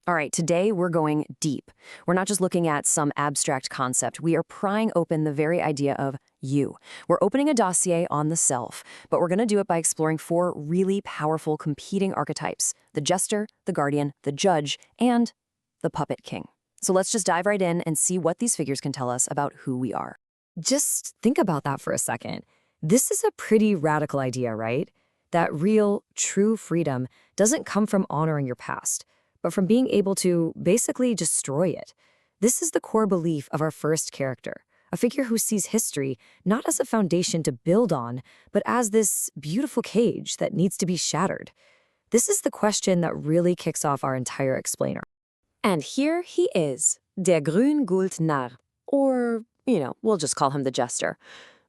All right, today we're going deep. We're not just looking at some abstract concept. We are prying open the very idea of you. We're opening a dossier on the self, but we're going to do it by exploring four really powerful competing archetypes: the jester, the guardian, the judge, and the puppet king. So let's just dive right in and see what these figures can tell us about who we are. Just think about that for a second. This is a pretty radical idea, right? That real, true freedom doesn't come from honoring your past, but from being able to basically destroy it. This is the core belief of our first character, a figure who sees history not as a foundation to build on, but as this beautiful cage that needs to be shattered. This is the question that really kicks off our entire explainer. And here he is, der Grün-Gult Narr, or, we'll just call him the jester.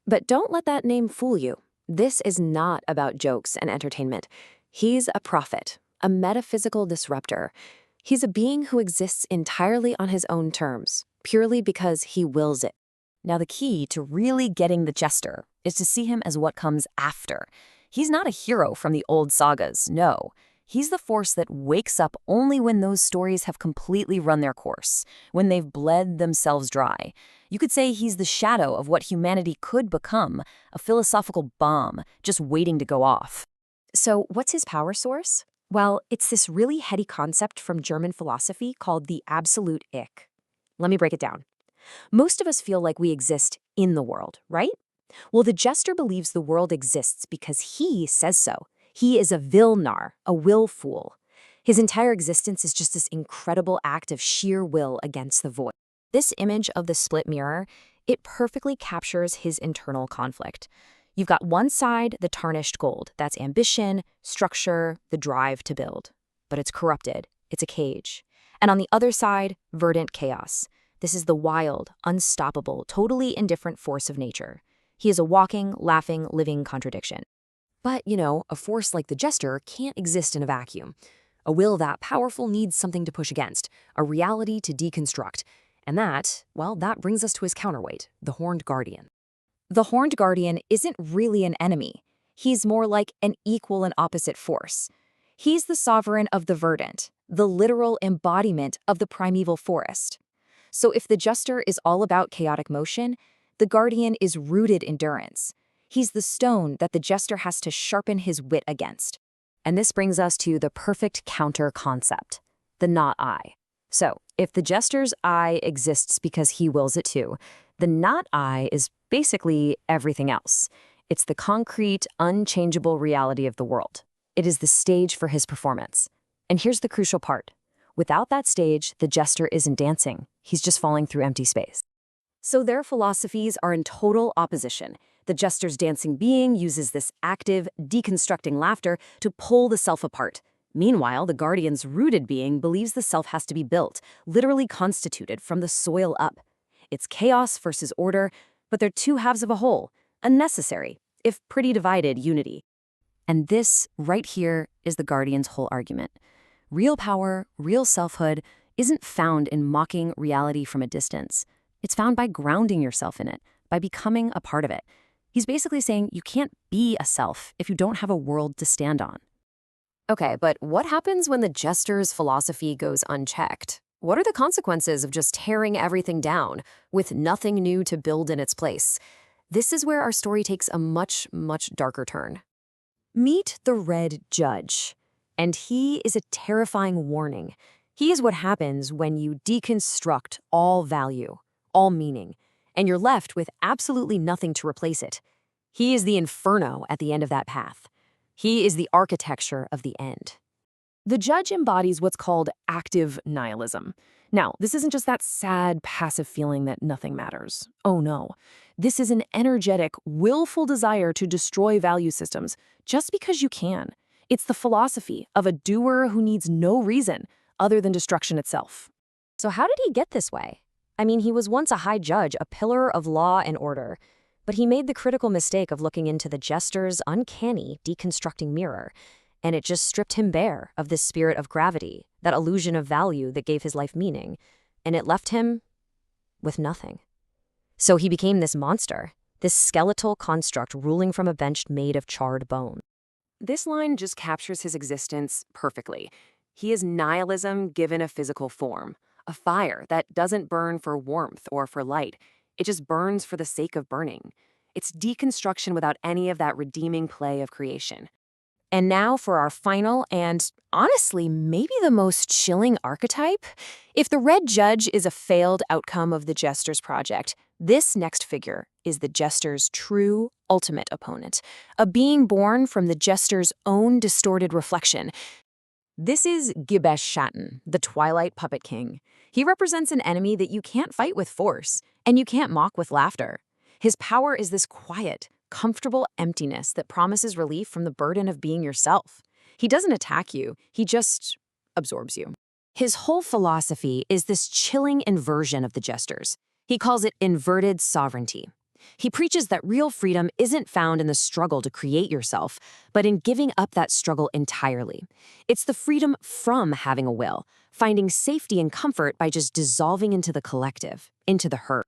But don't let that name fool you. This is not about jokes and entertainment. He's a prophet, a metaphysical disruptor. He's a being who exists entirely on his own terms, purely because he wills it. Now, the key to really getting the jester is to see him as what comes after. He's not a hero from the old sagas, no. He's the force that wakes up only when those stories have completely run their course, when they've bled themselves dry. You could say he's the shadow of what humanity could become, a philosophical bomb just waiting to go off. So what's his power source? Well, it's this really heady concept from German philosophy called the absolute ich. Let me break it down. Most of us feel like we exist in the world, right? Well, the jester believes the world exists because he says so. He is a Willnar, a will fool. His entire existence is just this incredible act of sheer will against the void. This image of the split mirror, it perfectly captures his internal conflict. You've got one side, the tarnished gold. That's ambition, structure, the drive to build. But it's corrupted. It's a cage. And on the other side, verdant chaos. This is the wild, unstoppable, totally indifferent force of nature. He is a walking, laughing, living contradiction. But, a force like the jester can't exist in a vacuum. A will that powerful needs something to push against, a reality to deconstruct. And that brings us to his counterweight, the horned guardian. The horned guardian isn't really an enemy. He's more like an equal and opposite force. He's the sovereign of the verdant, the literal embodiment of the primeval forest. So if the jester is all about chaotic motion, the guardian is rooted endurance. He's the stone that the jester has to sharpen his wit against. And this brings us to the perfect counter concept, the not I. So if the jester's I exists because he wills it to, the not I is basically everything else. It's the concrete, unchangeable reality of the world. It is the stage for his performance. And here's the crucial part. Without that stage, the jester isn't dancing. He's just falling through empty space. So their philosophies are in total opposition. The jester's dancing being uses this active, deconstructing laughter to pull the self apart. Meanwhile, the guardian's rooted being believes the self has to be built, literally constituted from the soil up. It's chaos versus order, but they're two halves of a whole, a necessary, if pretty divided, unity. And this, right here, is the guardian's whole argument. Real power, real selfhood, isn't found in mocking reality from a distance. It's found by grounding yourself in it, by becoming a part of it. He's basically saying you can't be a self if you don't have a world to stand on. Okay, but what happens when the jester's philosophy goes unchecked? What are the consequences of just tearing everything down, with nothing new to build in its place? This is where our story takes a much, much darker turn. Meet the Red Judge. And he is a terrifying warning. He is what happens when you deconstruct all value, all meaning, and you're left with absolutely nothing to replace it. He is the inferno at the end of that path. He is the architecture of the end. The judge embodies what's called active nihilism. Now, this isn't just that sad, passive feeling that nothing matters. Oh no. This is an energetic, willful desire to destroy value systems just because you can. It's the philosophy of a doer who needs no reason other than destruction itself. So how did he get this way? I mean, he was once a high judge, a pillar of law and order, but he made the critical mistake of looking into the jester's uncanny deconstructing mirror, and it just stripped him bare of this spirit of gravity, that illusion of value that gave his life meaning, and it left him with nothing. So he became this monster, this skeletal construct ruling from a bench made of charred bone. This line just captures his existence perfectly. He is nihilism given a physical form, a fire that doesn't burn for warmth or for light. It just burns for the sake of burning. It's deconstruction without any of that redeeming play of creation. And now for our final and, honestly, maybe the most chilling archetype. If the red judge is a failed outcome of the Jester's project, this next figure is the Jester's true, ultimate opponent, a being born from the Jester's own distorted reflection. This is Gibesh Shatn, the Twilight Puppet King. He represents an enemy that you can't fight with force, and you can't mock with laughter. His power is this quiet, comfortable emptiness that promises relief from the burden of being yourself. He doesn't attack you, he just absorbs you. His whole philosophy is this chilling inversion of the Jesters. He calls it inverted sovereignty. He preaches that real freedom isn't found in the struggle to create yourself, but in giving up that struggle entirely. It's the freedom from having a will, finding safety and comfort by just dissolving into the collective, into the herd.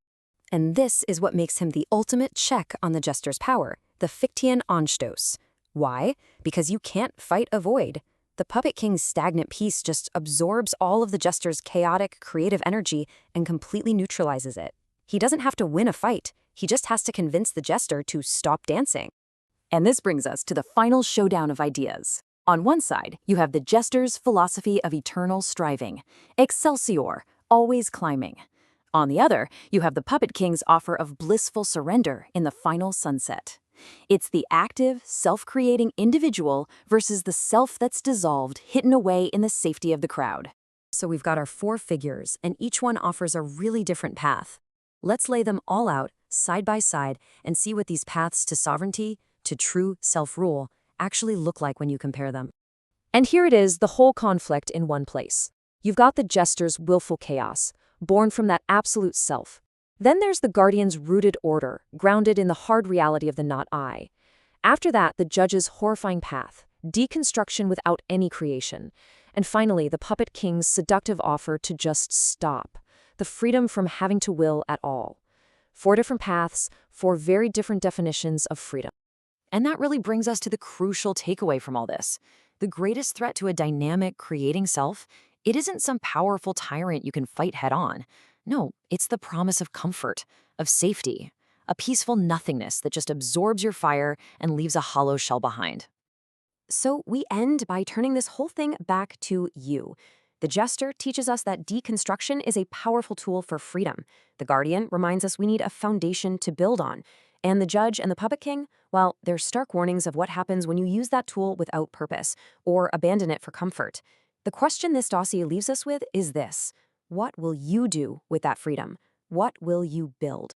And this is what makes him the ultimate check on the Jester's power, the Fichtean Anstoß. Why? Because you can't fight a void. The Puppet King's stagnant peace just absorbs all of the Jester's chaotic, creative energy and completely neutralizes it. He doesn't have to win a fight. He just has to convince the Jester to stop dancing. And this brings us to the final showdown of ideas. On one side, you have the Jester's philosophy of eternal striving, Excelsior, always climbing. On the other, you have the Puppet King's offer of blissful surrender in the final sunset. It's the active, self-creating individual versus the self that's dissolved, hidden away in the safety of the crowd. So we've got our 4 figures, and each one offers a really different path. Let's lay them all out, side by side, and see what these paths to sovereignty, to true self-rule, actually look like when you compare them. And here it is, the whole conflict in one place. You've got the Jester's willful chaos, born from that absolute self. Then there's the Guardian's rooted order, grounded in the hard reality of the not I. After that, the Judge's horrifying path, deconstruction without any creation. And finally, the Puppet King's seductive offer to just stop, the freedom from having to will at all. 4 different paths, 4 very different definitions of freedom. And that really brings us to the crucial takeaway from all this. The greatest threat to a dynamic, creating self, it isn't some powerful tyrant you can fight head-on. No, it's the promise of comfort, of safety, a peaceful nothingness that just absorbs your fire and leaves a hollow shell behind. So we end by turning this whole thing back to you. The Jester teaches us that deconstruction is a powerful tool for freedom. The Guardian reminds us we need a foundation to build on. And the Judge and the Puppet King, well, they're stark warnings of what happens when you use that tool without purpose or abandon it for comfort. The question this dossier leaves us with is this: what will you do with that freedom? What will you build?